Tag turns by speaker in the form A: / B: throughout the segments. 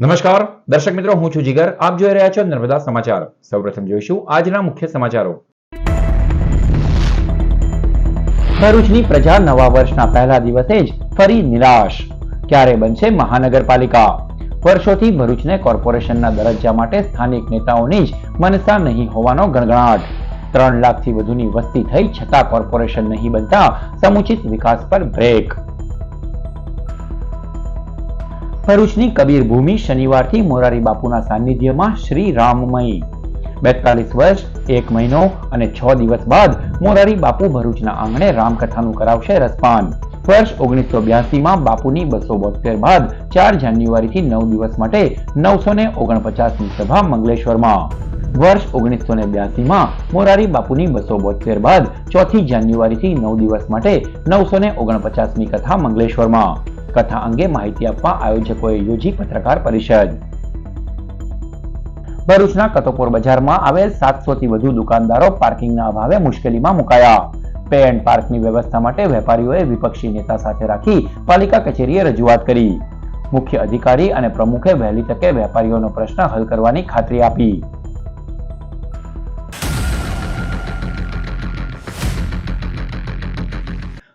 A: નમસ્કાર દર્શક મિત્રો, હું છું જીગર. આપ જોઈ રહ્યા છો નર્મદા સમાચાર. સૌપ્રથમ જોઈશું આજના મુખ્ય સમાચારો. ભરૂચની પ્રજા નવા વર્ષના પહેલા દિવસે જ ફરી નિરાશ. ક્યારે બનશે મહાનગરપાલિકા? વર્ષોથી ભરૂચને કોર્પોરેશનના દરજ્જા માટે સ્થાનિક નેતાઓની જ મનસા નહીં હોવાનો ગણગણાટ. 3 લાખથી વધુની વસ્તી થઈ છતાં કોર્પોરેશન નહીં બનતા સમુચિત વિકાસ પર બ્રેક. ભરૂચની કબીર ભૂમિ શનિવારથી મોરારી બાપુના સાનિધ્યમાં શ્રી રામમય. 42 વર્ષ 1 મહિનો અને 6 દિવસ બાદ મોરારી બાપુ ભરૂચના આંગણે રામકથાનું કરાવશે રસપાન. વર્ષ 1982માં બાપુની 272 બાદ 4 જાન્યુઆરીથી 9 દિવસ માટે 949ની સભા મંગલેશ્વરમાં. વર્ષ 1982માં મોરારી બાપુની 272 બાદ 4 જાન્યુઆરીથી 9 દિવસ માટે 949મી કથા મંગલેશ્વરમાં. કથા અંગે માહિતી આપવા આયોજકોએ યોજી પત્રકાર પરિષદ. ભરૂચના કતોપોર બજારમાં આવેલ 700 થી વધુ દુકાનદારો પાર્કિંગના અભાવે મુશ્કેલીમાં મુકાયા. પે એન્ડ પાર્કની વ્યવસ્થા માટે વેપારીઓએ વિપક્ષી નેતા સાથે રાખી પાલિકા કચેરીએ રજૂઆત કરી. મુખ્ય અધિકારી અને પ્રમુખે વહેલી તકે વેપારીઓનો પ્રશ્ન હલ કરવાની ખાતરી આપી.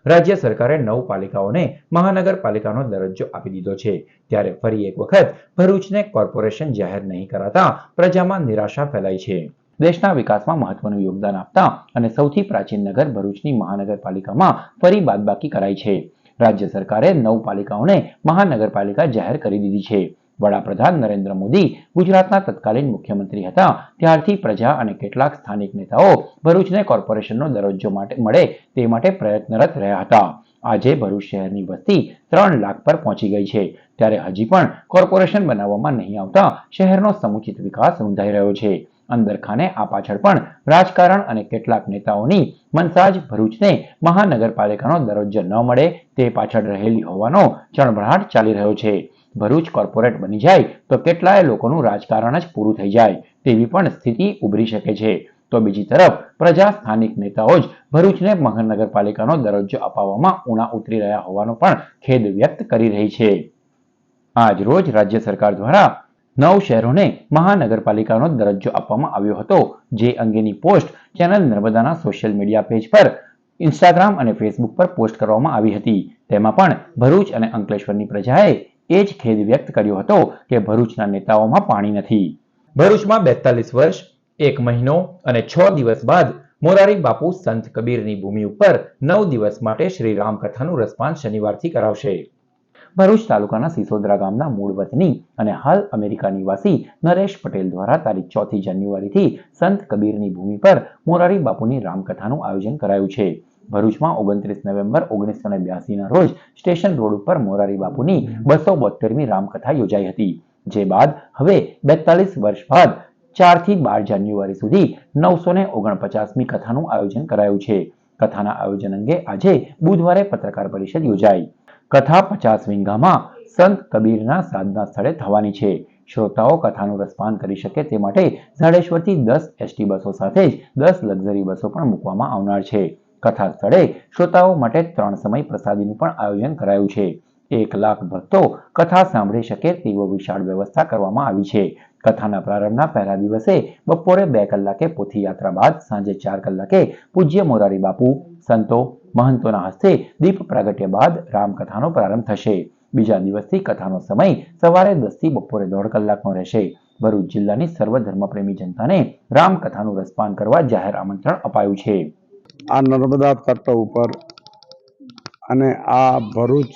A: રાજ્ય સરકારે 9 પાલિકાઓને મહાનગરપાલિકાનો દરજ્જો આપી દીધો છે. ત્યારે ફરી એક વખત ભરૂચને કોર્પોરેશન જાહેર નહીં કરાતા પ્રજામાં નિરાશા ફેલાઈ છે. દેશના વિકાસમાં મહત્વનું યોગદાન આપતા અને સૌથી પ્રાચીન નગર ભરૂચની મહાનગરપાલિકામાં ફરી બાદબાકી કરાઈ છે. રાજ્ય સરકારે 9 પાલિકાઓને મહાનગરપાલિકા જાહેર કરી દીધી છે. વડાપ્રધાન નરેન્દ્ર મોદી ગુજરાતના તત્કાલીન મુખ્યમંત્રી હતા ત્યારથી પ્રજા અને કેટલાક સ્થાનિક નેતાઓ ભરૂચને કોર્પોરેશનનો દરજ્જો મળે તે માટે પ્રયત્નરત રહ્યા હતા. આજે ભરૂચ શહેરની વસ્તી 3 લાખ પર પહોંચી ગઈ છે. ત્યારે હજી પણ કોર્પોરેશન બનાવવામાં નહીં આવતા શહેરનો સમુચિત વિકાસ રૂંધાઈ રહ્યો છે. અંદરખાને આ પાછળ પણ રાજકારણ અને કેટલાક નેતાઓની મનસા જ ભરૂચને મહાનગરપાલિકાનો દરજ્જો ન મળે તે પાછળ રહેલી હોવાનો ચણભણાટ ચાલી રહ્યો છે. ભરૂચ કોર્પોરેટ બની જાય તો કેટલાય લોકોનું રાજકારણ જ પૂરું થઈ જાય તેવી પણ સ્થિતિ ઉભરી શકે છે. તો બીજી તરફ પ્રજા સ્થાનિક નેતાઓ જ ભરૂચને મહાનગરપાલિકાનો દરજ્જો અપાવવામાં ઉણા ઉતરી રહ્યા હોવાનો પણ ખેદ વ્યક્ત કરી રહી છે. આજ રોજ રાજ્ય સરકાર દ્વારા 9 શહેરોને મહાનગરપાલિકાનો દરજ્જો આપવામાં આવ્યો હતો. જે અંગેની પોસ્ટ ચેનલ નર્મદાના સોશિયલ મીડિયા પેજ પર, ઇન્સ્ટાગ્રામ અને ફેસબુક પર પોસ્ટ કરવામાં આવી હતી. તેમાં પણ ભરૂચ અને અંકલેશ્વરની પ્રજાએ એ જ ખેદ વ્યક્ત કર્યો હતો કે ભરૂચના નેતાઓમાં પાણી નથી. ભરૂચમાં 42 વર્ષ 1 મહિનો અને 6 દિવસ બાદ મોરારી બાપુ સંત કબીરની ભૂમિ ઉપર 9 દિવસ માટે શ્રી રામકથાનું રસપાન શનિવારથી કરાવશે. ભરૂચ તાલુકાના સિસોદરા ગામના મૂળ વતની અને હાલ અમેરિકા નિવાસી નરેશ પટેલ દ્વારા તારીખ 4 જાન્યુઆરીથી સંત કબીરની ભૂમિ પર મોરારી બાપુની રામકથાનું આયોજન કરાયું છે. ભરૂચમાં 29 નવેમ્બર 1982ના રોજ સ્ટેશન રોડ ઉપર મોરારી બાપુની 272મી રામકથા યોજાઈ હતી. જે બાદ હવે 42 વર્ષ બાદ 4 થી 12 જાન્યુઆરી સુધી 949મી કથાનું આયોજન કરાયું છે. કથાના આયોજન અંગે આજે બુધવારે પત્રકાર પરિષદ યોજાઈ. કથા 50 વીંઘામાં સંત કબીરના સાધના સ્થળે થવાની છે. શ્રોતાઓ કથાનું રસપાન કરી શકે તે માટે ઝાડેશ્વરથી 10 એસટી બસો સાથે જ 10 લક્ઝરી બસો પણ મૂકવામાં આવનાર છે. કથા સ્થળે શ્રોતાઓ માટે 3 સમય પ્રસાદીનું પણ આયોજન કરાયું છે. 1 લાખ ભક્તો કથા સાંભળી શકે તેવો વિશાળ વ્યવસ્થા કરવામાં આવી છે. કથાના પ્રારંભના પહેલા દિવસે બપોરે 2 કલાકે પોથી યાત્રા બાદ સાંજે 4 કલાકે પૂજ્ય મોરારી બાપુ, સંતો, મહંતોના હસ્તે દીપ પ્રાગટ્ય બાદ રામકથાનો પ્રારંભ થશે. બીજા દિવસથી કથાનો સમય સવારે 10 થી બપોરે 1.5 કલાકનો રહેશે. ભરૂચ જિલ્લાની સર્વધર્મપ્રેમી જનતાને રામકથાનું રસપાન કરવા જાહેર આમંત્રણ અપાયું છે.
B: આ નર્મદા તટ ઉપર અને આ ભરૂચ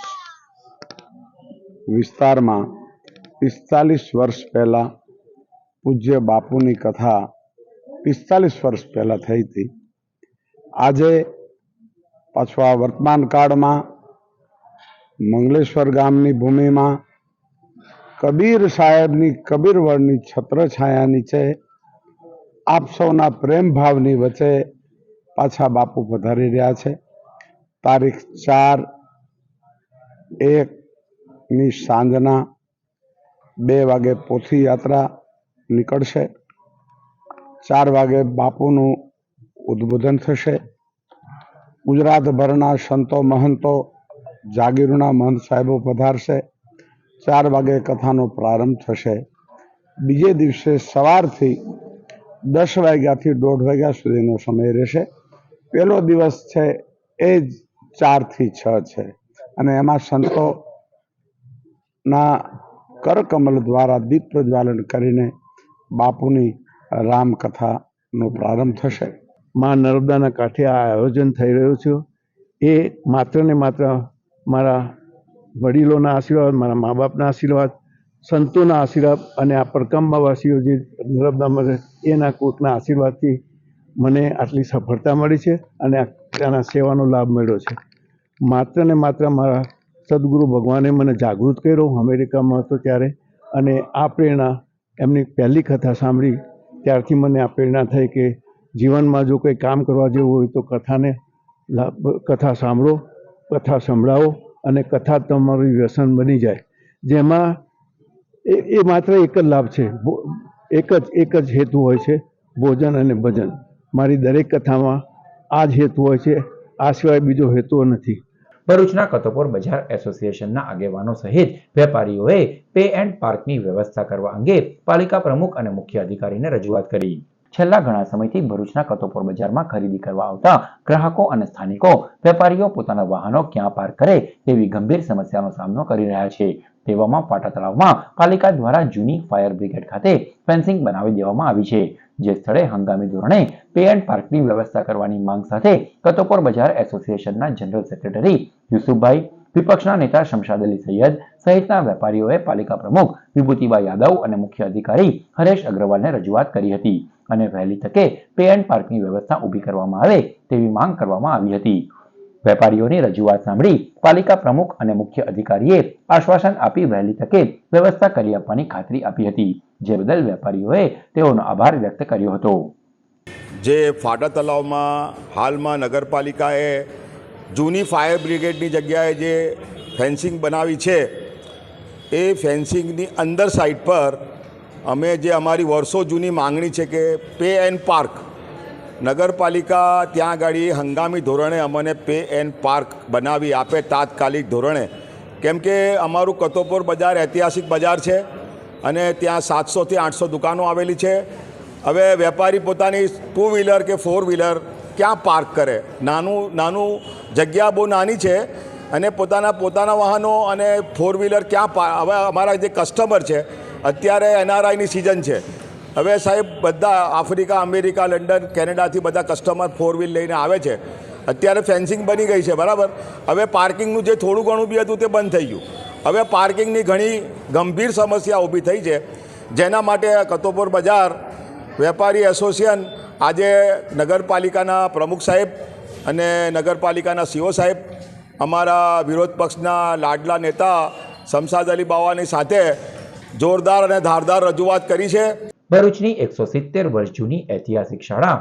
B: વિસ્તારમાં 45 વર્ષ પહેલા પૂજ્ય બાપુની કથા 45 વર્ષ પહેલા થઈ હતી. આજે પાછું આ વર્તમાન કાળમાં મંગલેશ્વર ગામની ભૂમિમાં કબીર સાહેબની કબીરવડની છત્રછાયા નીચે આપ સૌના પ્રેમ ભાવની વચ્ચે પાછા બાપુ પધારી રહ્યા છે. તારીખ 4/1ની સાંજના 2 વાગે પોથી યાત્રા નીકળશે. 4 વાગે બાપુનું ઉદ્બોધન થશે. ગુજરાતભરના સંતો મહંતો જાગીરના મહંત સાહેબો પધારશે. 4 વાગે કથાનો પ્રારંભ થશે. બીજે દિવસે સવારથી 10 વાગ્યાથી 1:30 વાગ્યા સુધીનો સમય રહેશે. પહેલો દિવસ છે એ જ 4 થી 6 છે અને એમાં સંતોના કરકમલ દ્વારા દીપ પ્રજ્વાલન કરીને બાપુની રામકથાનો પ્રારંભ થશે.
C: માં નર્મદાના કાંઠે આ આયોજન થઈ રહ્યું છે એ માત્ર ને માત્ર મારા વડીલોના આશીર્વાદ, મારા મા બાપના આશીર્વાદ, સંતોના આશીર્વાદ અને આ પરકમવાસીઓ જે નર્મદામાં એના કોટના આશીર્વાદથી મને આટલી સફળતા મળી છે અને ત્યાંના સેવાનો લાભ મળ્યો છે. માત્ર ને માત્ર મારા સદગુરુ ભગવાને મને જાગૃત કર્યો અમેરિકામાં હતો ત્યારે, અને આ પ્રેરણા એમની પહેલી કથા સાંભળી ત્યારથી મને આ પ્રેરણા થઈ કે જીવનમાં જો કંઈ કામ કરવા જેવું હોય તો કથા સાંભળો, કથા સંભળાવો અને કથા તમારું વ્યસન બની જાય. જેમાં એ માત્ર એક જ લાભ છે, એક જ હેતુ હોય છે, ભોજન અને ભજન. મારી દરેક કથામાં આ જ હેતુ હોય છે, આ સિવાય બીજો હેતુ નથી.
A: ભરૂચના કતોપોર બજાર એસોસિએશનના આગેવાનો સહિત વેપારીઓએ પે એન્ડ પાર્કની વ્યવસ્થા કરવા અંગે પાલિકા પ્રમુખ અને મુખ્ય અધિકારીને રજૂઆત કરી. છેલ્લા ઘણા સમયથી ભરૂચના કતોપોર બજારમાં ખરીદી કરવા આવતા ગ્રાહકો અને સ્થાનિકો વેપારીઓ પોતાના વાહનો ક્યાં પાર્ક કરે તેવી ગંભીર સમસ્યાનો સામનો કરી રહ્યા છે. તેવામાં પાટા તળાવમાં પાલિકા દ્વારા જૂની ફાયર બ્રિગેડ ખાતે ફેન્સિંગ બનાવી દેવામાં આવી છે. જે સ્થળે હંગામી ધોરણે પે એન્ડ પાર્કની વ્યવસ્થા કરવાની માંગ સાથે કતોપોર બજાર એસોસિએશનના જનરલ સેક્રેટરી યુસુફભાઈ, વિપક્ષના નેતા શમશાદ અલી સૈયદ સહિતના વેપારીઓએ પાલિકા પ્રમુખ વિભૂતિબા યાદવ અને મુખ્ય અધિકારી હરેશ અગ્રવાલને રજૂઆત કરી હતી અને વહેલી તકે પે એન્ડ પાર્કની વ્યવસ્થા ઊભી કરવામાં આવે તેવી માંગ કરવામાં આવી હતી. વેપારીઓની રજૂઆત સાંભળી પાલિકા પ્રમુખ અને મુખ્ય અધિકારીએ આશ્વાસન આપી વહેલી તકે વ્યવસ્થા કરી આપવાની ખાતરી આપી હતી, જે બદલ વેપારીઓએ તેઓનો આભાર વ્યક્ત કર્યો હતો.
D: જે ફાટા તલાવમાં હાલમાં નગરપાલિકાએ જૂની ફાયર બ્રિગેડની જગ્યાએ જે ફેન્સિંગ બનાવી છે એ ફેન્સિંગની અંદર સાઈડ પર અમે જે અમારી વર્ષો જૂની માંગણી છે કે પે એન્ડ પાર્ક, નગરપાલિકા ત્યાં આગળ હંગામી ધોરણે અમને પે એન્ડ પાર્ક બનાવી આપે તાત્કાલિક ધોરણે. કેમ કે અમારું કતોપોર બજાર ઐતિહાસિક બજાર છે અને ત્યાં 700થી 800 દુકાનો આવેલી છે. હવે વેપારી પોતાની 2 વ્હીલર કે 4 વ્હીલર ક્યાં પાર્ક કરે? નાનું જગ્યા બહુ નાની છે અને પોતાના વાહનો અને 4 વ્હીલર ક્યાં હવે અમારા જે કસ્ટમર છે અત્યારે NRIની સિઝન છે. હવે સાહેબ બધા આફ્રિકા, અમેરિકા, લંડન, કેનેડાથી બધા કસ્ટમર 4 વ્હીલ લઈને આવે છે. અત્યારે ફેન્સિંગ બની ગઈ છે બરાબર. હવે પાર્કિંગનું જે થોડું ઘણું બી હતું તે બંધ થઈ ગયું. હવે પાર્કિંગની ઘણી ગંભીર સમસ્યા ઊભી થઈ છે, જેના માટે કતોપોર બજાર વેપારી એસોસિએશન આજે નગરપાલિકાના પ્રમુખ સાહેબ અને નગરપાલિકાના CO સાહેબ, અમારા વિરોધ પક્ષના લાડલા નેતા શમશાદ અલી બાવાની સાથે જોરદાર અને ધારદાર રજૂઆત કરી છે.
A: ભરૂચની 170 વર્ષ જૂની ઐતિહાસિક શાળા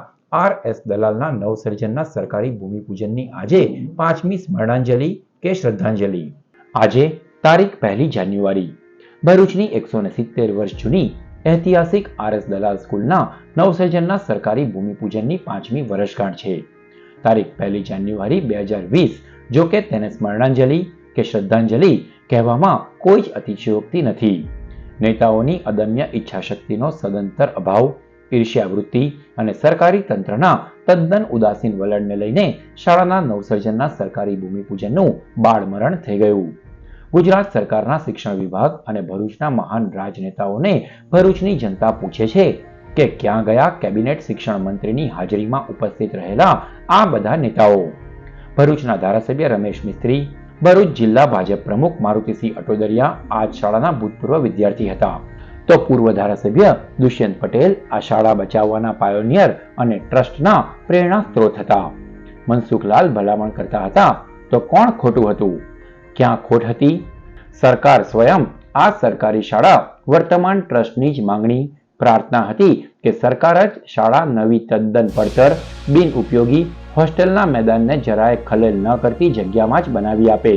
A: RS દલાલના નવસર્જનના સરકારી ભૂમિપૂજનની આજે 5મી સ્મરણાંજલિ કે શ્રદ્ધાંજલિ. આજે તારીખ 1 જાન્યુઆરી ભરૂચની 170 વર્ષ જૂની ઐતિહાસિક RS દલાલ સ્કૂલના નવસર્જનના સરકારી ભૂમિપૂજનની 5મી વર્ષગાંઠ છે. તારીખ 1 જાન્યુઆરી 2020. જો કે તેને સ્મરણાંજલિ કે શ્રદ્ધાંજલિ કહેવામાં કોઈ જ અતિશયોક્તિ નથી. નેતાઓની અદમ્ય ઈચ્છાશક્તિનો સદંતર અભાવ, ઈર્ષ્યાવૃત્તિ અને સરકારી તંત્રના તદ્દન ઉદાસીન વલણને લઈને શાળાના નવસર્જનના સરકારી ભૂમિપૂજનનું બાળમરણ થઈ ગયું. ગુજરાત સરકારના શિક્ષણ વિભાગ અને ભરૂચના મહાન રાજનેતાઓને ભરૂચની જનતા પૂછે છે કે ક્યાં ગયા કેબિનેટ શિક્ષણ મંત્રીની હાજરીમાં ઉપસ્થિત રહેલા આ બધા નેતાઓ? ભરૂચના ધારાસભ્ય રમેશ મિસ્ત્રી, ભરૂચ જિલ્લા ભાજપ પ્રમુખ મારુતિસિંહ અટોદરિયા આ શાળાના ભૂતપૂર્વ વિદ્યાર્થી હતા, તો પૂર્વ ધારાસભ્ય દુષ્યંત પટેલ આ શાળા બચાવવાના પાયોનિયર અને ટ્રસ્ટના પ્રેરણા સ્ત્રોત હતા. મનસુખલાલ ભલામણ કરતા હતા, તો કોણ ખોટું હતું? ક્યાં ખોટ હતી? સરકાર સ્વયં. આ સરકારી શાળા વર્તમાન ટ્રસ્ટની જ માંગણી, પ્રાર્થના હતી કે સરકાર જ શાળા નવી તદ્દન પડતર, બિનઉપયોગી હોસ્ટેલના મેદાનને જરાય ખલેલ ન કરતી જગ્યામાં જ બનાવી આપે.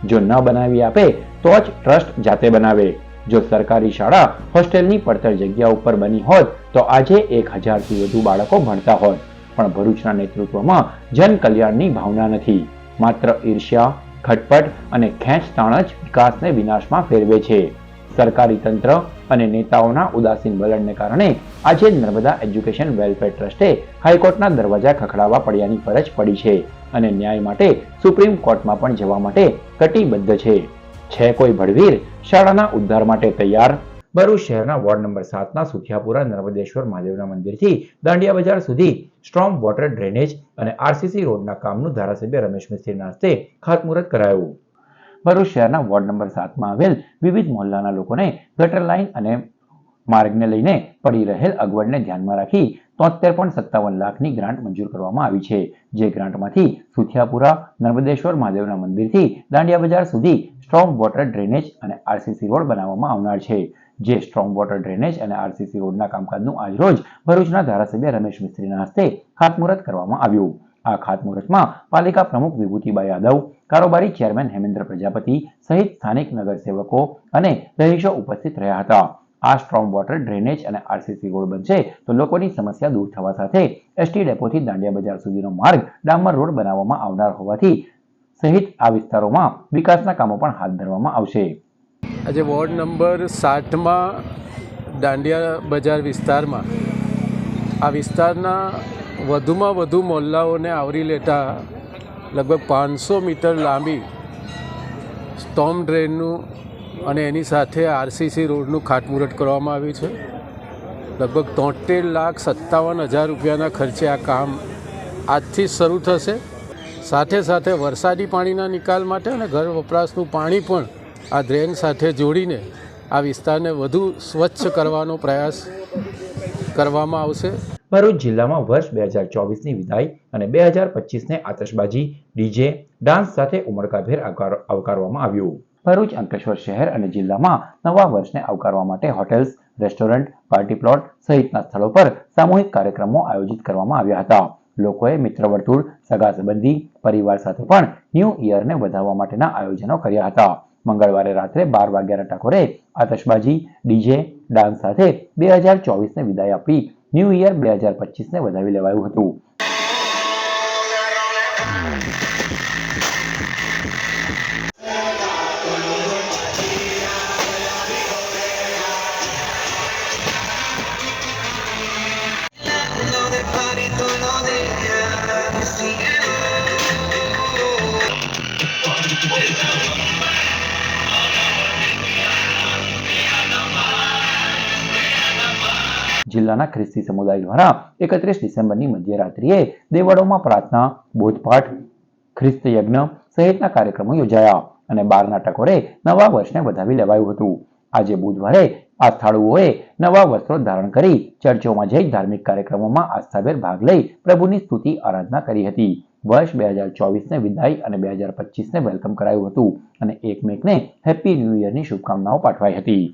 A: જો ન બનાવી આપે તો જ ટ્રસ્ટ જાતે બનાવે. જો સરકારી શાળા હોસ્ટેલની પડતર જગ્યા ઉપર બની હોત તો આજે 1000થી વધુ બાળકો ભણતા હોત. પણ ભરૂચના નેતૃત્વમાં જન કલ્યાણની ભાવના નથી, માત્ર ઈર્ષ્યા, ખટપટ અને ખેંચતાણ જ વિકાસને વિનાશમાં ફેરવે છે. સરકારી તંત્ર અને નેતાઓના ઉદાસીન વલણને કારણે આજે નર્મદા એજ્યુકેશન વેલફેર ટ્રસ્ટે હાઈકોર્ટના દરવાજા ખખડાવવા પડ્યાની ફરજ પડી છે અને ન્યાય માટે સુપ્રીમ કોર્ટમાં પણ જવા માટે કટિબદ્ધ છે કોઈ ભડવીર શાળાના ઉદ્ધાર માટે તૈયાર? ભરૂચ શહેરના વોર્ડ નંબર 7ના સુથિયાપુરા નર્મદેશ્વર મહાદેવના મંદિરથી દાંડિયા બજાર સુધી સ્ટ્રોમ વોટર ડ્રેનેજ અને આરસીસી રોડના કામનું ધારાસભ્ય રમેશ મિસ્ત્રીના હસ્તે ખાતમુહૂર્ત કરાયું. ભરૂચ શહેરના વોર્ડ નંબર 7માં આવેલ વિવિધ મહોલ્લાના લોકોને ગટર લાઇન અને માર્ગને લઈને પડી રહેલ અગવડને ધ્યાનમાં રાખી 73.57 લાખની ગ્રાન્ટ મંજૂર કરવામાં આવી છે. જે ગ્રાન્ટમાંથી સુથિયાપુરા નર્મદેશ્વર મહાદેવના મંદિરથી દાંડિયા બજાર સુધી સ્ટ્રોમ વોટર ડ્રેનેજ અને આરસીસી રોડ બનાવવામાં આવનાર છે. જે સ્ટ્રોમ વોટર ડ્રેનેજ અને આરસીસી રોડના કામકાજનું આજરોજ ભરૂચના ધારાસભ્ય રમેશ મિસ્ત્રીના હસ્તે ખાતમુહૂર્ત કરવામાં આવ્યું. આ ખાતમુહૂર્તમાં પાલિકા પ્રમુખ વિભૂતિબા યાદવ, કારોબારી ચેરમેન હેમેન્દ્ર પ્રજાપતિ સહિત સ્થાનિક નગરસેવકો અને રહીશો ઉપસ્થિત રહ્યા હતા. આ સ્ટ્રોમ વોટર ડ્રેનેજ અને આરસીસી રોડ બનશે તો લોકોની સમસ્યા દૂર થવા સાથે એસટી ડેપોથી દાંડિયા બજાર સુધીનો માર્ગ ડામર રોડ બનાવવામાં આવનાર હોવાથી સહિત આ વિસ્તારોમાં વિકાસના કામો પણ હાથ ધરવામાં આવશે.
E: આજે વોર્ડ નંબર 7માં દાંડિયા બજાર વિસ્તારમાં આ વિસ્તારના વધુમાં વધુ મહોલ્લાઓને આવરી લેતા લગભગ 500 મીટર લાંબી સ્ટોર્મ ડ્રેનનું અને એની સાથે આરસીસી રોડનું ખાતમુહૂર્ત કરવામાં આવ્યું છે. લગભગ 73,57,000 રૂપિયાના ખર્ચે આ કામ આજથી જ શરૂ થશે. સાથે સાથે વરસાદી પાણીના નિકાલ માટે અને ઘર વપરાશનું પાણી પણ આ ડ્રેન સાથે જોડીને આ વિસ્તારને વધુ સ્વચ્છ કરવાનો પ્રયાસ કરવામાં આવશે.
A: ભરૂચ જિલ્લામાં વર્ષ 2024ની વિદાય અને 2025ને આતશબાજી, ડીજે, ડાન્સ સાથે ઉમળકાભેર આવકારવામાં આવ્યું. ભરૂચ, અંકલેશ્વર શહેર અને જિલ્લામાં નવા વર્ષને આવકારવા માટે હોટેલ્સ, રેસ્ટોરન્ટ, પાર્ટી પ્લોટ સહિતના સ્થળો પર સામૂહિક કાર્યક્રમો આયોજિત કરવામાં આવ્યા હતા. લોકોએ મિત્ર વર્તુળ, સગા સંબંધી, પરિવાર સાથે પણ ન્યૂ યરને વધાવવા માટેના આયોજનો કર્યા હતા. મંગળવારે રાત્રે 12 વાગ્યાના ટકોરે આતશબાજી, ડીજે, ડાન્સ સાથે 2024ને વિદાય આપી ન્યૂ યર 2025ને વધાવી લેવાયું હતું. જિલ્લાના ખ્રિસ્તી સમુદાય દ્વારા 31 ડિસેમ્બરની મધ્યરાત્રિએ દેવળોમાં પ્રાર્થના, બોધપાઠ, ખ્રિસ્ત યજ્ઞ સહિતના કાર્યક્રમો યોજાયા અને 12ના ટકોરે નવા વર્ષને વધાવી લેવાયું હતું. આજે બુધવારે આસ્થાળુઓએ નવા વસ્ત્રો ધારણ કરી ચર્ચોમાં જઈ ધાર્મિક કાર્યક્રમોમાં આસ્થાભેર ભાગ લઈ પ્રભુની સ્તુતિ આરાધના કરી હતી. વર્ષ 2024ને વિદાય અને 2025ને વેલકમ કરાયું હતું અને એકમેકને હેપી ન્યૂ યરની શુભકામનાઓ પાઠવાઈ હતી.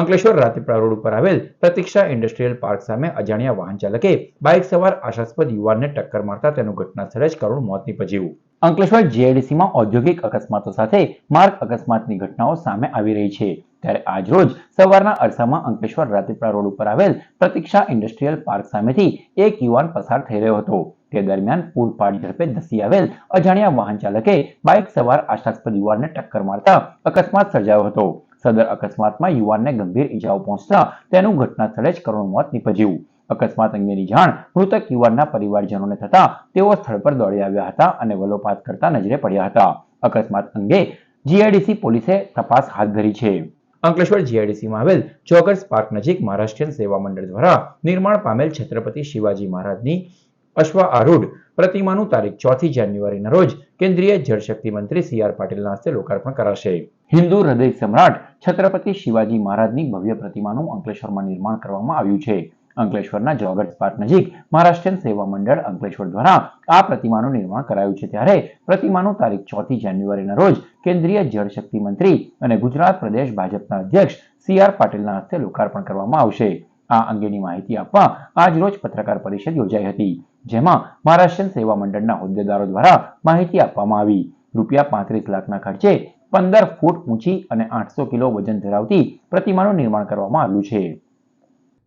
A: અંકલેશ્વર રાતીપરા રોડ ઉપર આવેલ પ્રતીક્ષા ઇન્ડસ્ટ્રીયલ પાર્ક સામે અજાણ્યા વાહન ચાલકે બાઇક સવાર આશાસ્પદ યુવાનને ટક્કર મારતા તેનું ઘટના સ્થળે જ કરુણ મોત નીપજ્યું. અંકલેશ્વર જીઆઈડીસીમાં ઔદ્યોગિક અકસ્માતો સાથે માર્ગ અકસ્માતની ઘટનાઓ સામે આવી રહી છે. ત્યારે આજરોજ સવારના અરસામાં અંકલેશ્વર રાતીપરા રોડ ઉપર આવેલ પ્રતીક્ષા ઇન્ડસ્ટ્રીયલ પાર્ક સામેથી એક યુવાન પસાર થઈ રહ્યો હતો. તે દરમિયાન પૂરપાટ ઝડપે ધસી આવેલ અજાણ્યા વાહન ચાલકે બાઇક સવાર આશાસ્પદ યુવાનને ટક્કર મારતા અકસ્માત સર્જાયો હતો. સદર અકસ્માતમાં યુવાનને ગંભીર ઈજાઓ પહોંચતા તેનું ઘટના સ્થળે જ કરુણ મોત નીપજ્યું. અકસ્માત અંગેની જાણ મૃતક યુવાનના પરિવારજનોને થતા તેઓ સ્થળ પર દોડી આવ્યા હતા અને વલોપાત કરતા નજરે પડ્યા હતા. અકસ્માત અંગે જીઆઈડીસી પોલીસે તપાસ હાથ ધરી છે. અંકલેશ્વર જીઆઈડીસીમાં આવેલ જોગર્સ પાર્ક નજીક મહારાષ્ટ્રીયન સેવા મંડળ દ્વારા નિર્માણ પામેલ છત્રપતિ શિવાજી મહારાજની અશ્વારૂઢ પ્રતિમાનું તારીખ 4 જાન્યુઆરીના રોજ કેન્દ્રીય જળશક્તિ મંત્રી સી.આર. પાટીલના હસ્તે લોકાર્પણ કરાશે. હિન્દુ હૃદય સમ્રાટ છત્રપતિ શિવાજી મહારાજની ભવ્ય પ્રતિમાનું અંકલેશ્વરમાં નિર્માણ કરવામાં આવ્યું છે. અંકલેશ્વરના જોગર્સ પાર્ક નજીક મહારાષ્ટ્રીયન સેવા મંડળ અંકલેશ્વર દ્વારા આ પ્રતિમાનું નિર્માણ કરાયું છે, ત્યારે પ્રતિમાનું તારીખ 4 જાન્યુઆરીના રોજ કેન્દ્રીય જળશક્તિ મંત્રી અને ગુજરાત પ્રદેશ ભાજપના અધ્યક્ષ CR પાટીલના હસ્તે લોકાર્પણ કરવામાં આવશે. આ અંગેની માહિતી આપવા આજરોજ પત્રકાર પરિષદ યોજાઈ હતી, જેમાં મહારાષ્ટ્રીયન સેવા મંડળના હોદ્દેદારો દ્વારા માહિતી આપવામાં આવી. ₹35 લાખના ખર્ચે 15 ફૂટ ઊંચી અને 800 કિલો વજન ધરાવતી પ્રતિમાનું નિર્માણ કરવામાં આવ્યું છે.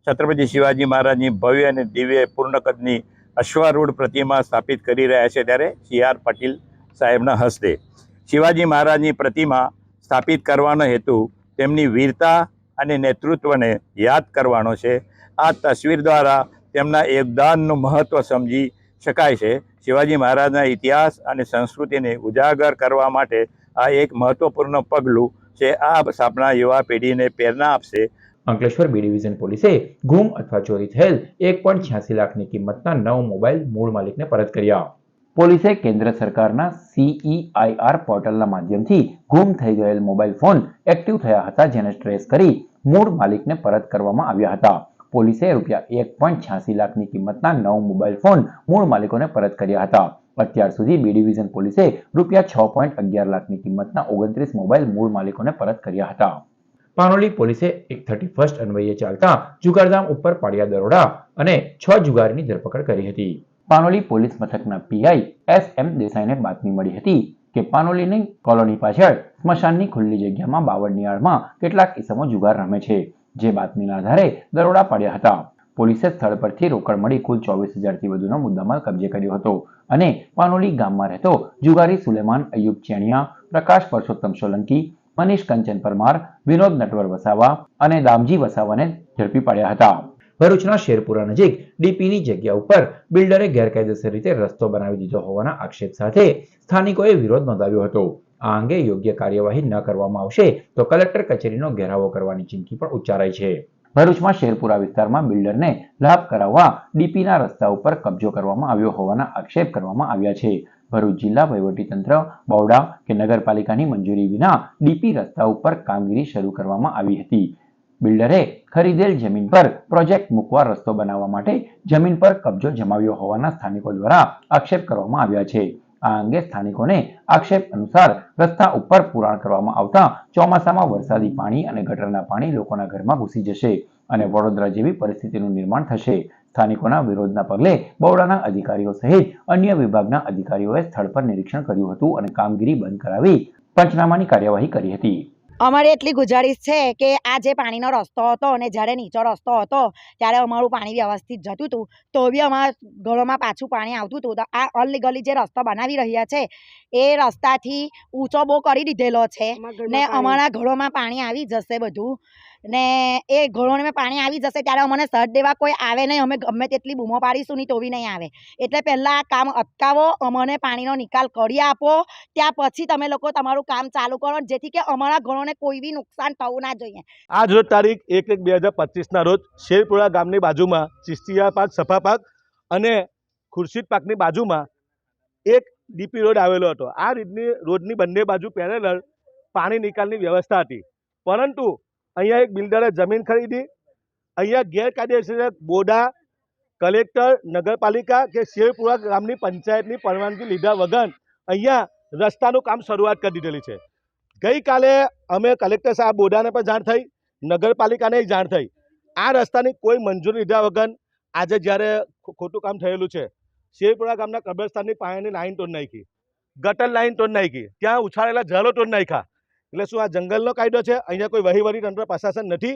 F: છત્રપતિ શિવાજી મહારાજની ભવ્ય અને દિવ્ય પૂર્ણ કદની અશ્વારૂઢ પ્રતિમા સ્થાપિત કરી રહ્યા છે, ત્યારે CR પાટીલ સાહેબના હસ્તે શિવાજી મહારાજની પ્રતિમા સ્થાપિત કરવાનો હેતુ તેમની વીરતા અને નેતૃત્વને યાદ કરવાનો છે. આ તસવીર દ્વારા તેમના યોગદાનનું મહત્ત્વ સમજી શકાય છે. શિવાજી મહારાજના ઇતિહાસ અને સંસ્કૃતિને ઉજાગર કરવા માટે આ એક મહત્વપૂર્ણ પગલું છે. આ સ્થાપના યુવા પેઢીને પ્રેરણા આપશે.
A: અંકલેશ્વર બી ડિવિઝન પોલીસે ગુમ અથવા ચોરી થયેલ 1.86 લાખની કિંમતના 9 મોબાઈલ મૂળ માલિકને પરત કર્યા. પોલીસે કેન્દ્ર સરકારના CEIR પોર્ટલના માધ્યમથી ગુમ થઈ ગયેલ મોબાઈલ ફોન એક્ટિવ થયા હતા, જેને ટ્રેસ કરી મૂળ માલિકને પરત કરવામાં આવ્યા હતા. પોલીસે ₹1.86 લાખની કિંમતના 9 મોબાઈલ ફોન મૂળ માલિકોને પરત કર્યા હતા. અત્યાર સુધી બી ડિવિઝન પોલીસે ₹6.11 લાખની કિંમતના 29 મોબાઈલ મૂળ માલિકોને પરત કર્યા હતા. પાનોલી પોલીસે એક 31st અન્વયે ચાલતા જુગારધામ ઉપર પાડ્યા દરોડા અને 6 જુગારીની ધરપકડ કરી હતી. પાનોલી પોલીસ મથકના PI SM દેસાઈને બાતમી મળી હતી કે પાનોલીની કોલોની પાછળ સ્મશાનની ખુલ્લી જગ્યામાં બાવળનિયાળમાં કેટલાક ઈસમો જુગાર રમે છે, જે બાતમીના આધારે દરોડા પાડ્યા હતા. પોલીસે સ્થળ પરથી રોકડ મળી કુલ 24,000થી વધુનો મુદ્દામાલ કબજે કર્યો હતો અને પાનોલી ગામમાં રહેતો જુગારી સુલેમાન અયુબ ચેણિયા, પ્રકાશ પરસોત્તમ સોલંકી, મનીષ કંચન પરમાર, વિનોદ નટવર વસાવા અને દામજી વસાવાને ઝડપી પાડ્યા હતા. ભરૂચના શેરપુરા નજીક DPની જગ્યા ઉપર બિલ્ડરે ગેરકાયદેસર રીતે રસ્તો બનાવી દીધો હોવાના આક્ષેપ સાથે સ્થાનિકોએ વિરોધ નોંધાવ્યો હતો. આ અંગે યોગ્ય કાર્યવાહી ન કરવામાં આવશે તો કલેક્ટર કચેરીનો ઘેરાવો કરવાની ચીમકી પણ ઉચ્ચારાઈ છે. ભરૂચમાં શેરપુરા વિસ્તારમાં બિલ્ડરને લાભ કરાવવા DPના રસ્તા ઉપર કબજો કરવામાં આવ્યો હોવાના આક્ષેપ કરવામાં આવ્યા છે. ભરૂચ જિલ્લા વહીવટીતંત્ર, બૌડા કે નગરપાલિકાની મંજૂરી વિના DP રસ્તા ઉપર કામગીરી શરૂ કરવામાં આવી હતી. બિલ્ડરે ખરીદેલ જમીન પર પ્રોજેક્ટ મૂકવા રસ્તો બનાવવા માટે જમીન પર કબજો જમાવ્યો હોવાના સ્થાનિકો દ્વારા આક્ષેપ કરવામાં આવ્યા છે. આ અંગે સ્થાનિકોને આક્ષેપ અનુસાર રસ્તા ઉપર પુરાણ કરવામાં આવતા ચોમાસામાં વરસાદી પાણી અને ગટરના પાણી લોકોના ઘરમાં ઘૂસી જશે અને વડોદરા જેવી પરિસ્થિતિનું નિર્માણ થશે. સ્થાનિકોના વિરોધના પગલે બૌડાના અધિકારીઓ સહિત અન્ય વિભાગના અધિકારીઓએ સ્થળ પર નિરીક્ષણ કર્યું હતું અને કામગીરી બંધ કરાવી પંચનામાની કાર્યવાહી કરી હતી.
G: અમારે એટલી ગુજારિશ છે કે આ જે પાણીનો રસ્તો હતો અને જ્યારે નીચો રસ્તો હતો ત્યારે અમારું પાણી વ્યવસ્થિત જતું હતું, તો બી અમારા ઘરોમાં પાછું પાણી આવતું હતું. તો આ અનલીગલી જે રસ્તો બનાવી રહ્યા છે એ રસ્તાથી ઊંચો બહુ કરી દીધેલો છે ને અમારા ઘરોમાં પાણી આવી જશે બધું, ને એ ઘરોમાં પાણી આવી જશે ત્યારે અમને સર્ટ દેવા કોઈ આવે નહીં. અમે ગમે તેટલી બૂમો પાડીશું નહીં તો બી નહીં આવે. એટલે પહેલાં આ કામ અટકાવો, અમને પાણીનો નિકાલ કરી આપો, ત્યાં પછી તમે લોકો તમારું કામ ચાલુ કરો, જેથી કે અમારા ઘરોને કોઈ બી નુકસાન થવું ના જોઈએ.
H: આજ રોજ તારીખ 1/1/2025ના રોજ શેરપુરા ગામની બાજુમાં ચિસ્તિયા પાર્ક, સફા પાર્ક અને ખુરશીદ પાર્કની બાજુમાં એક DP રોડ આવેલો હતો. આ રોડની બંને બાજુ પેરેલલ પાણી નિકાલની વ્યવસ્થા હતી, પરંતુ અહીંયા એક બિલ્ડરે જમીન ખરીદી, અહીંયા ગેરકાયદેસર બોડા, કલેક્ટર, નગરપાલિકા કે શેરપુરા ગામની પંચાયતની પરવાનગી લીધા વગર અહીંયા રસ્તાનું કામ શરૂઆત કરી દીધેલી છે. ગઈકાલે અમે કલેક્ટર સાહેબ બોડાને પણ જાણ થઈ, નગરપાલિકાને જાણ થઈ. આ રસ્તાની કોઈ મંજૂરી લીધા વગર આજે જ્યારે ખોટું કામ થયેલું છે, શેરપુરા ગામના કબ્રસ્તાનની પાયાની લાઈન તોડ નાખી, ગટર લાઈન તોડ નાખી, ત્યાં ઉછાળેલા ઝાલો તોડ નાખ્યા. એટલે શું આ જંગલનો કાયદો છે? અહીંયા કોઈ વહીવટી તંત્ર પ્રશાસન નથી.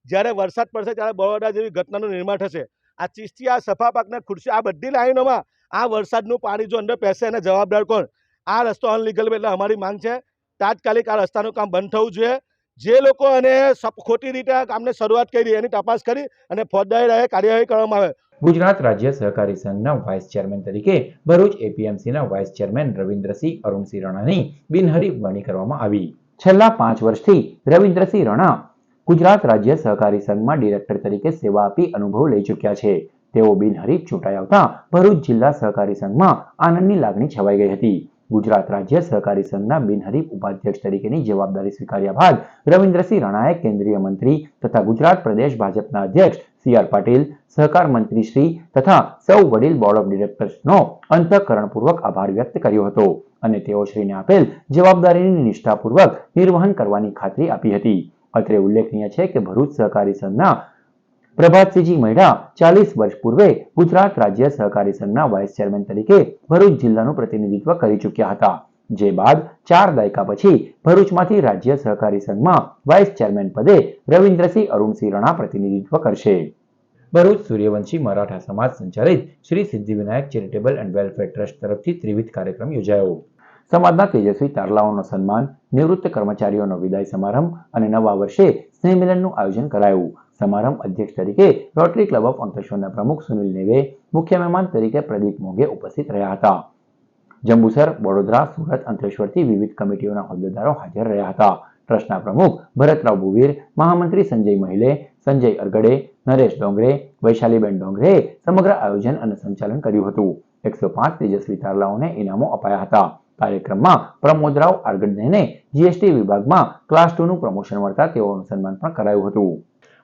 H: જ્યારે વરસાદ પડશે ત્યારે બરોડા જેવી ઘટનાનું નિર્માણ થશે. આ ચિસ્તિયા, સફા પાકના ખુરશી, આ બધી લાઈનોમાં આ વરસાદનું પાણી જો અંદર પહેશે એને જવાબદાર કોણ? આ રસ્તો અનલીગલ. એટલે અમારી માંગ છે તાત્કાલિક આ રસ્તાનું કામ બંધ થવું જોઈએ. જે લોકો અને ખોટી રીતે આ કામને શરૂઆત કરી એની તપાસ કરી અને ફોજદારી કાર્યવાહી કરવામાં આવે.
A: ગુજરાત રાજ્ય સહકારી સંઘના વાઇસ ચેરમેન તરીકે ભરૂચ APMCના વાઇસ ચેરમેન રવિન્દ્રસિંહ અરુણસિંહ રણાની બિનહરીફ વરણી કરવામાં આવી. છેલ્લા 5 વર્ષથી રવિન્દ્રસિંહ રણા ગુજરાત રાજ્ય સહકારી સંઘમાં ડિરેક્ટર તરીકે સેવા આપી અનુભવ લઈ ચૂક્યા છે. તેઓ બિનહરીફ ચૂંટાઈ આવતા ભરૂચ જિલ્લા સહકારી સંઘમાં આનંદની લાગણી છવાઈ ગઈ હતી. ગુજરાત રાજ્ય સહકારી સંઘના બિનહરીફ ઉપાધ્યક્ષ તરીકેની જવાબદારી સ્વીકાર્યા બાદ રવિન્દ્રસિંહ રણાએ કેન્દ્રીય મંત્રી તથા ગુજરાત પ્રદેશ ભાજપના અધ્યક્ષ સી.આર. પાટીલ, સહકાર મંત્રી શ્રી તથા સૌ વડીલ બોર્ડ ઓફ ડિરેક્ટર્સનો અંતઃકરણપૂર્વક આભાર વ્યક્ત કર્યો હતો અને તેઓશ્રીને આપેલ જવાબદારીની નિષ્ઠાપૂર્વક નિર્વહન કરવાની ખાતરી આપી હતી. અત્રે ઉલ્લેખનીય છે કે ભરૂચ સહકારી સંઘના પ્રભાતસિંહજી મૈડા 40 વર્ષ પૂર્વે ગુજરાત રાજ્ય સહકારી સંઘના વાઇસ ચેરમેન તરીકે ભરૂચ જિલ્લાનું પ્રતિનિધિત્વ કરી ચૂક્યા હતા. જે બાદ 4 દાયકા પછી ભરૂચમાંથી રાજ્ય સહકારી સંઘમાં વાઇસ ચેરમેન પદે રવિન્દ્રસિંહ અરુણસિંહ રણા પ્રતિનિધિત્વ કરશે. ભરૂચ સૂર્યવંશી મરાઠા સમાજ સંચાલિત Shri Siddhivinayak charitable and welfare trust તરફથી ત્રિવિધ કાર્યક્રમ યોજાયો. સમાજના તેજસ્વી તારલાઓનો સન્માન, નિવૃત્ત કર્મચારીઓનો વિદાય સમારંભ અને નવા વર્ષે સ્નેહ મિલનનું આયોજન કરાયું. સમારંભ અધ્યક્ષ તરીકે રોટરી ક્લબ ઓફ અંકલેશ્વરના પ્રમુખ સુનિલ નેવે, મુખ્ય મહેમાન તરીકે પ્રદીપ મોઘે ઉપસ્થિત રહ્યા હતા. જંબુસર, વડોદરા, સુરત, અંકલેશ્વરથી વિવિધ કમિટીઓના હોદ્દેદારો હાજર રહ્યા હતા. ટ્રસ્ટના પ્રમુખ ભરતરાવ ભુવીર, મહામંત્રી સંજય મहिले, સંજય અરગડે, નરેશ ડોંગરે, વૈશાલીબેન ડોંગરેએ સમગ્ર આયોજન અને સંચાલન કર્યું હતું. 105 તેજસ્વી તારલાઓને ઇનામો અપાયા હતા. કાર્યક્રમમાં પ્રમોદરાવ આરગડને જીએસટી વિભાગમાં ક્લાસ 2નું પ્રમોશન મળતા તેઓનું સન્માન પણ કરાયું હતું.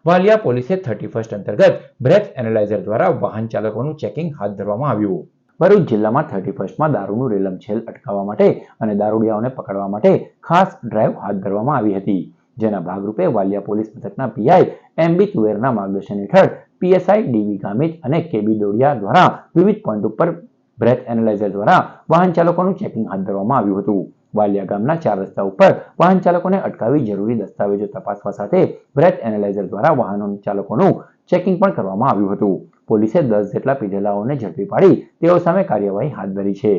A: વાલિયા પોલીસે 31 અંતર્ગત બ્રેથ એનાલાઇઝર દ્વારા વાહન ચાલકોનું ચેકિંગ હાથ ધરવામાં આવ્યું. ભરૂચ જિલ્લામાં 31માં દારૂનું રેલમછેલ અટકાવવા માટે અને દારૂડિયાઓને પકડવા માટે ખાસ ડ્રાઈવ હાથ ધરવામાં આવી હતી. જેના ભાગરૂપે વાલિયા પોલીસ મથકના પીઆઈ એમબી તુવેરના માર્ગદર્શન હેઠળ પીએસઆઈ ડીવી ગામિત અને કેબી દોડિયા દ્વારા વિવિધ પોઈન્ટ ઉપર બ્રેથ એનાલાઇઝર દ્વારા વાહન ચાલકોનું ચેકિંગ હાથ ધરવામાં આવ્યું હતું. વાલિયા ગામના 4 રસ્તા ઉપર વાહન ચાલકોને અટકાવી જરૂરી દસ્તાવેજો તપાસવા સાથે બ્રેથ એનાલાઇઝર દ્વારા વાહનો ચાલકોનું ચેકિંગ પણ કરવામાં આવ્યું હતું. પોલીસે 10 જેટલા પીધેલાઓને ઝડપી પાડી તેઓ સામે કાર્યવાહી હાથ ધરી છે.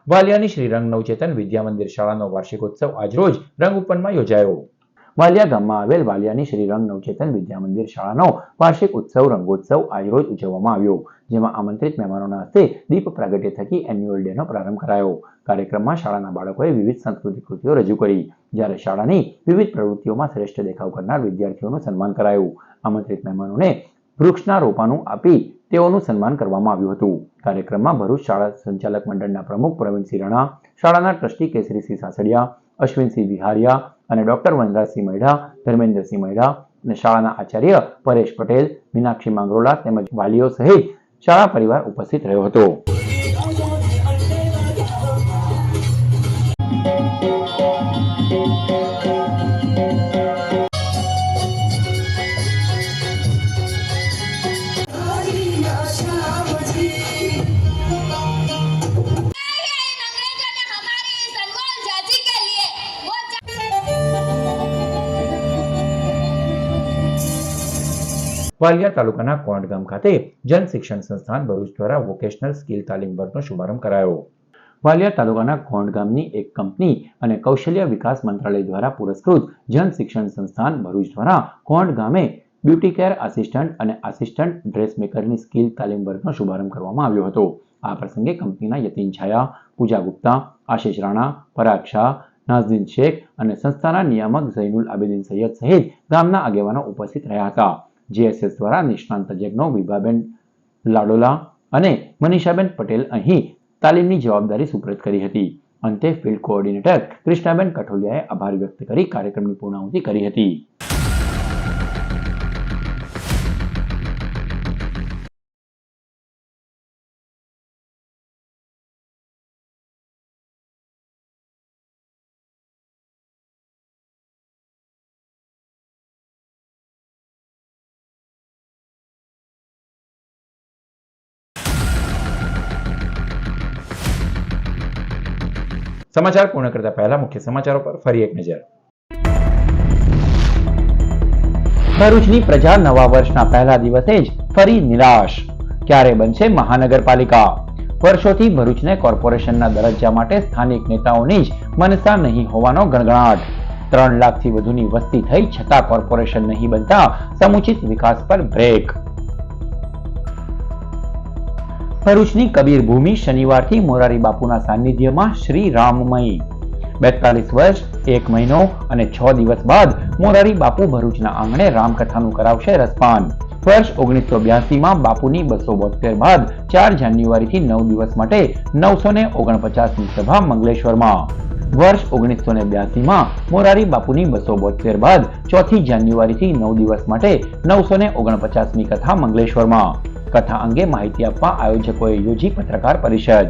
A: વાલિયાની શ્રીરંગ નવચેતન વિદ્યા મંદિર શાળાનો વાર્ષિકોત્સવ આજરોજ રંગઉપવનમાં યોજાયો. વાલિયા ગામમાં આવેલ વાલિયાની શ્રીરંગ નવચેતન વિદ્યા મંદિર શાળાનો વાર્ષિક ઉત્સવ રંગોત્સવ આજરોજ ઉજવવામાં આવ્યો. જેમાં આમંત્રિત મહેમાનોના હસ્તે દીપ પ્રાગટ્ય થકી એન્યુઅલ ડેનો પ્રારંભ કરાયો. કાર્યક્રમમાં શાળાના બાળકોએ વિવિધ સાંસ્કૃતિક કૃતિઓ રજૂ કરી, જ્યારે શાળાની વિવિધ પ્રવૃત્તિઓમાં શ્રેષ્ઠ દેખાવ કરનાર વિદ્યાર્થીઓનું સન્માન કરાયું. આમંત્રિત મહેમાનોને વૃક્ષના રોપાનું આપી તેઓનું સન્માન કરવામાં આવ્યું હતું. કાર્યક્રમમાં ભરૂચ શાળા સંચાલક મંડળના પ્રમુખ પ્રવીણસિંહ રણા, શાળાના ટ્રસ્ટી કેસરીસિંહ સાસડિયા, અશ્વિનસિંહ વિહારિયા અને ડોક્ટર વનરાજસિંહ મૈડા, ધર્મેન્દ્રસિંહ મૈડા અને શાળાના આચાર્ય પરેશ પટેલ, મીનાક્ષી માંગરોલા તેમજ વાલીઓ સહિત શાળા પરિવાર ઉપસ્થિત રહ્યો હતો. વાલિયા તાલુકાના કોંડ ગામ ખાતે જન શિક્ષણ સંસ્થાન ભરૂચ દ્વારા વોકેશનલ સ્કિલ તાલીમ વર્ગનો શુભારંભ કરાયો. વાલિયા તાલુકાના કોંડ ગામની એક કંપની અને કૌશલ્ય વિકાસ મંત્રાલય દ્વારા પુરસ્કૃત જન શિક્ષણ સંસ્થાન ભરૂચ દ્વારા કોંડ ગામે બ્યુટી કેર આસિસ્ટન્ટ અને આસિસ્ટન્ટ ડ્રેસમેકરની સ્કિલ તાલીમ વર્ગનો શુભારંભ કરવામાં આવ્યો હતો. આ પ્રસંગે કંપનીના યતીન છાયા, પૂજા ગુપ્તા, આશિષ રાણા, પરાગ શાહ, નાઝદીન શેખ અને સંસ્થાના નિયામક ઝૈનુલ આબેદીન સૈયદ સહિત ગામના આગેવાનો ઉપસ્થિત રહ્યા હતા. જીએસએસ દ્વારા નિષ્ણાંત તજજ્ઞો વિભાબેન લાડોલા અને મનીષાબેન પટેલ અહીં તાલીમની જવાબદારી સુપ્રત કરી હતી. અંતે ફિલ્ડ કોઓર્ડિનેટર કૃષ્ણાબેન કઠોલિયાએ આભાર વ્યક્ત કરી કાર્યક્રમની પૂર્ણાહુતિ કરી હતી. સમાચાર પૂર્ણ કરતા પહેલા મુખ્ય સમાચારો પર ફરી એક નજર. ભરૂચની પ્રજા નવા વર્ષના પહેલા દિવસે જ ફરી નિરાશ. ક્યારે બનશે મહાનગરપાલિકા? વર્ષોથી ભરૂચને કોર્પોરેશનના દરજ્જા માટે સ્થાનિક નેતાઓની જ મનસા નહીં હોવાનો ગણગણાટ. 3 લાખથી વધુની વસ્તી થઈ છતાં કોર્પોરેશન નહીં બનતા સમુચિત વિકાસ પર બ્રેક. ભરૂચની કબીર ભૂમિ શનિવારથી મોરારી બાપુના સાનિધ્યમાં શ્રી રામમય. 42 વર્ષ 1 મહિનો અને 6 દિવસ બાદ મોરારી બાપુ ભરૂચના આંગણે રામકથાનું કરાવશે રસપાન. વર્ષ 1982માં બાપુની 272 બાદ 4 જાન્યુઆરીથી 9 દિવસ માટે 949મી સભા મંગલેશ્વરમાં. વર્ષ 1982માં મોરારી બાપુની 272 બાદ 4 જાન્યુઆરીથી 9 દિવસ માટે 949મી કથા મંગલેશ્વરમાં. કથા અંગે માહિતી આપવા આયોજકોએ યોજી પત્રકાર પરિષદ.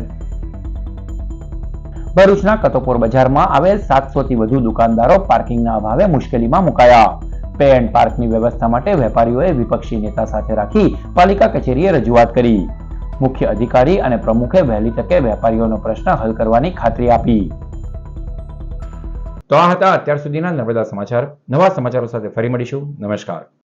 A: ભરૂચના કતોપોર બજારમાં આવેલ 700 થી વધુ દુકાનદારો પાર્કિંગના અભાવે મુશ્કેલીમાં મુકાયા. પે એન્ડ પાર્કની વ્યવસ્થા માટે વેપારીઓએ વિપક્ષી નેતા સાથે રાખી પાલિકા કચેરીએ રજૂઆત કરી. મુખ્ય અધિકારી અને પ્રમુખે વહેલી તકે વેપારીઓનો પ્રશ્ન હલ કરવાની ખાતરી આપી. તો આ હતા અત્યાર સુધીના નર્મદા સમાચાર. નવા સમાચારો સાથે ફરી મળીશું. નમસ્કાર.